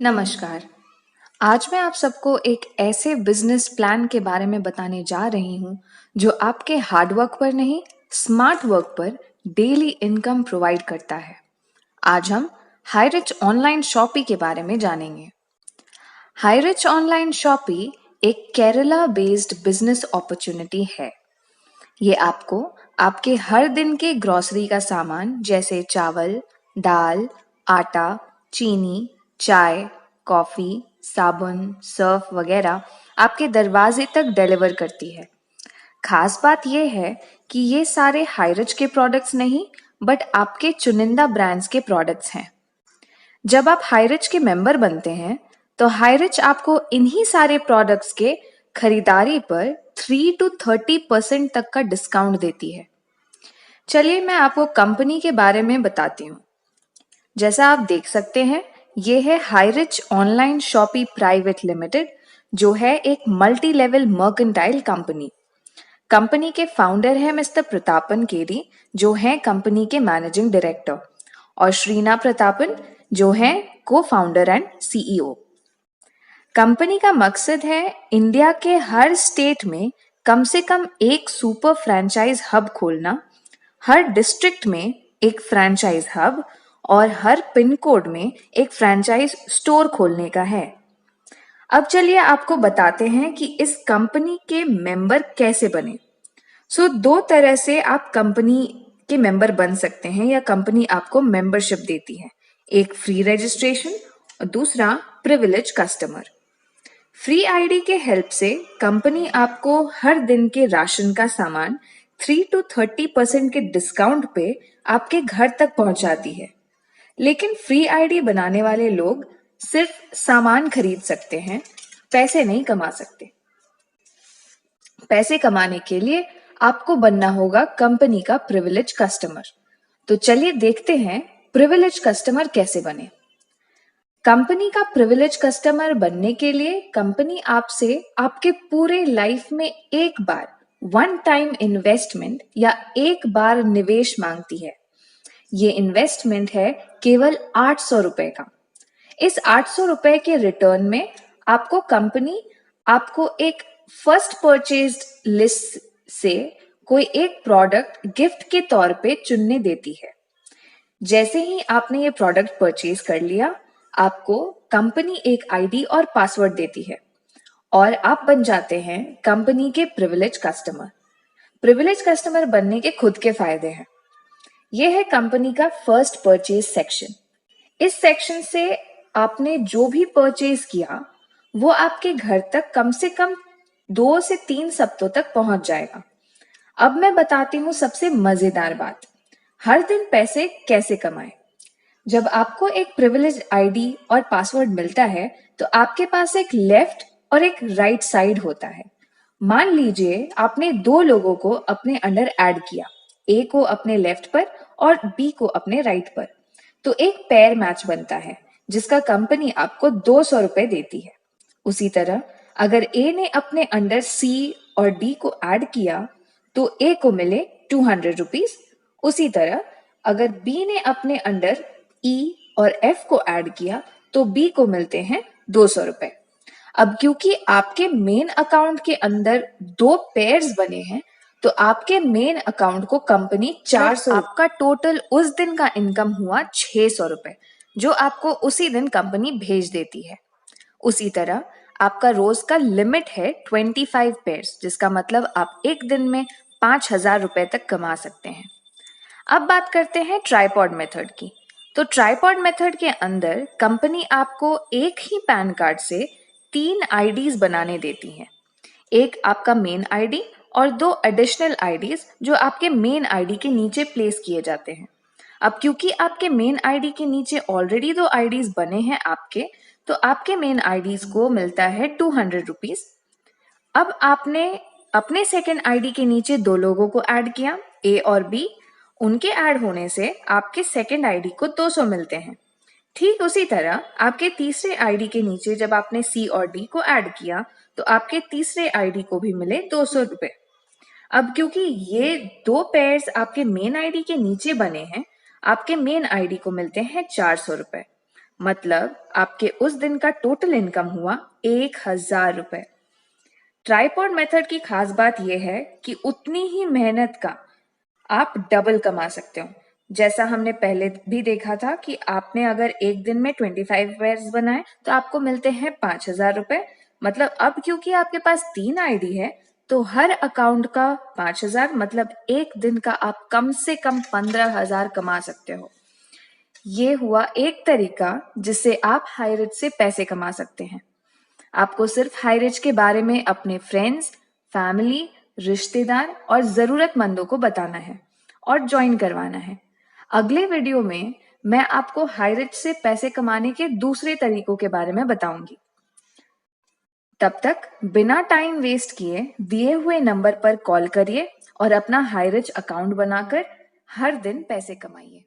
नमस्कार। आज मैं आप सबको एक ऐसे बिजनेस प्लान के बारे में बताने जा रही हूँ जो आपके हार्ड वर्क पर नहीं, स्मार्ट वर्क पर डेली इनकम प्रोवाइड करता है। आज हम हाईरिच ऑनलाइन शॉपी के बारे में जानेंगे। हाईरिच ऑनलाइन शॉपी एक केरला बेस्ड बिजनेस अपॉर्चुनिटी है। ये आपको आपके हर दिन के ग्रोसरी का सामान जैसे चावल, दाल, आटा, चीनी, चाय, कॉफी, साबुन, सर्फ वगैरह आपके दरवाजे तक डिलीवर करती है। खास बात यह है कि ये सारे हाईरिच के प्रोडक्ट्स नहीं, बट आपके चुनिंदा ब्रांड्स के प्रोडक्ट्स हैं। जब आप हाईरिच के मेंबर बनते हैं तो हाईरिच आपको इन्हीं सारे प्रोडक्ट्स के खरीदारी पर 3 to 30% तक का डिस्काउंट देती है। चलिए मैं आपको कंपनी के बारे में बताती हूँ। जैसा आप देख सकते हैं, ये है हाईरिच ऑनलाइन शॉपी प्राइवेट लिमिटेड, जो है एक multi level mercantile company. Company के फाउंडर है मिस्टर प्रतापन केरी, जो हैं कंपनी के मैनेजिंग डायरेक्टर, और श्रीना प्रतापन, जो हैं को फाउंडर एंड सीईओ। कंपनी का मकसद है इंडिया के हर स्टेट में कम से कम एक सुपर फ्रैंचाइज हब खोलना, हर डिस्ट्रिक्ट में एक फ्रैंचाइज हब और हर पिन कोड में एक फ्रैंचाइज स्टोर खोलने का है। अब चलिए आपको बताते हैं कि इस कंपनी के मेंबर कैसे बने। दो तरह से आप कंपनी के मेंबर बन सकते हैं या कंपनी आपको मेंबरशिप देती है। एक फ्री रजिस्ट्रेशन और दूसरा प्रिविलेज कस्टमर। फ्री आईडी के हेल्प से कंपनी आपको हर दिन के राशन का सामान 3 to 30% के डिस्काउंट पे आपके घर तक पहुंचाती है। लेकिन फ्री आईडी बनाने वाले लोग सिर्फ सामान खरीद सकते हैं, पैसे नहीं कमा सकते। पैसे कमाने के लिए आपको बनना होगा कंपनी का प्रिविलेज कस्टमर। तो चलिए देखते हैं प्रिविलेज कस्टमर कैसे बने। कंपनी का प्रिविलेज कस्टमर बनने के लिए कंपनी आपसे आपके पूरे लाइफ में एक बार वन टाइम इन्वेस्टमेंट या एक बार निवेश मांगती है। ये इन्वेस्टमेंट है केवल 800 रुपए का। इस 800 रुपए के रिटर्न में आपको कंपनी आपको एक फर्स्ट परचेज लिस्ट से कोई एक प्रोडक्ट गिफ्ट के तौर पे चुनने देती है। जैसे ही आपने ये प्रोडक्ट परचेज कर लिया, आपको कंपनी एक आईडी और पासवर्ड देती है और आप बन जाते हैं कंपनी के प्रिविलेज कस्टमर। प्रिविलेज कस्टमर बनने के खुद के फायदे हैं। यह है कंपनी का फर्स्ट परचेज सेक्शन। इस सेक्शन से आपने जो भी परचेज किया वो आपके घर तक कम से कम 2 से 3 सप्ताह तक पहुंच जाएगा। अब मैं बताती हूँ सबसे मजेदार बात, हर दिन पैसे कैसे कमाएं। जब आपको एक प्रिविलेज आईडी और पासवर्ड मिलता है तो आपके पास एक लेफ्ट और एक राइट साइड होता है। मान लीजिए आपने 2 लोगों को अपने अंडर ऐड किया, ए को अपने लेफ्ट पर और बी को अपने राइट पर। तो एक पेयर मैच बनता है जिसका कंपनी आपको 200 रुपए देती है। उसी तरह अगर ए ने अपने अंडर सी और डी को ऐड किया तो ए को मिले 200 रुपीज। उसी तरह अगर बी ने अपने अंडर ई और एफ को ऐड किया तो बी को मिलते हैं 200 रुपए। अब क्योंकि आपके मेन अकाउंट के अंदर 2 पेयर्स बने हैं तो आपके मेन अकाउंट को कंपनी 400, आपका टोटल उस दिन का इनकम हुआ 600 रुपए, जो आपको उसी दिन कंपनी भेज देती है। उसी तरह आपका रोज का लिमिट है 25 पेयर्स, जिसका मतलब आप एक दिन में 5000 रुपए तक कमा सकते हैं। अब बात करते हैं ट्राइपॉड मेथड की। तो ट्राइपॉड मेथड के अंदर कंपनी आपको एक ही पैन कार्ड से 3 आईडीज बनाने देती है। एक आपका मेन आईडी और 2 एडिशनल आईडीज जो आपके मेन आईडी के नीचे प्लेस किए जाते हैं। अब क्योंकि आपके मेन आईडी के नीचे ऑलरेडी 2 आईडीज बने हैं आपके, तो आपके मेन आईडीज को मिलता है 200 रुपीज। अब आपने अपने सेकेंड आईडी के नीचे 2 लोगों को ऐड किया, ए और बी। उनके ऐड होने से आपके सेकेंड आईडी को 200 मिलते हैं। ठीक उसी तरह आपके तीसरे आईडी के नीचे जब आपने सी और डी को ऐड किया तो आपके तीसरे आईडी को भी मिले 200 रुपए। अब क्योंकि ये 2 पेयर्स आपके मेन आईडी के नीचे बने हैं, आपके मेन आईडी को मिलते हैं 400 रुपए। मतलब आपके उस दिन का टोटल इनकम हुआ 1,000 रुपए। ट्राइपॉड मेथड की खास बात यह है कि उतनी ही मेहनत का आप डबल कमा सकते हो। जैसा हमने पहले भी देखा था कि आपने अगर एक दिन में 25 पेयर्स बनाए तो आपको मिलते हैं 5,000 रुपए। मतलब अब क्योंकि आपके पास 3 आईडी है तो हर अकाउंट का 5,000, मतलब एक दिन का आप कम से कम 15,000 कमा सकते हो। ये हुआ एक तरीका जिससे आप हाईरिच से पैसे कमा सकते हैं। आपको सिर्फ हाईरिच के बारे में अपने फ्रेंड्स, फैमिली, रिश्तेदार और जरूरतमंदों को बताना है और ज्वाइन करवाना है। अगले वीडियो में मैं आपको हाईरिच से पैसे कमाने के दूसरे तरीकों के बारे में बताऊंगी। तब तक बिना टाइम वेस्ट किए दिए हुए नंबर पर कॉल करिए और अपना हाईरिच अकाउंट बनाकर हर दिन पैसे कमाइए।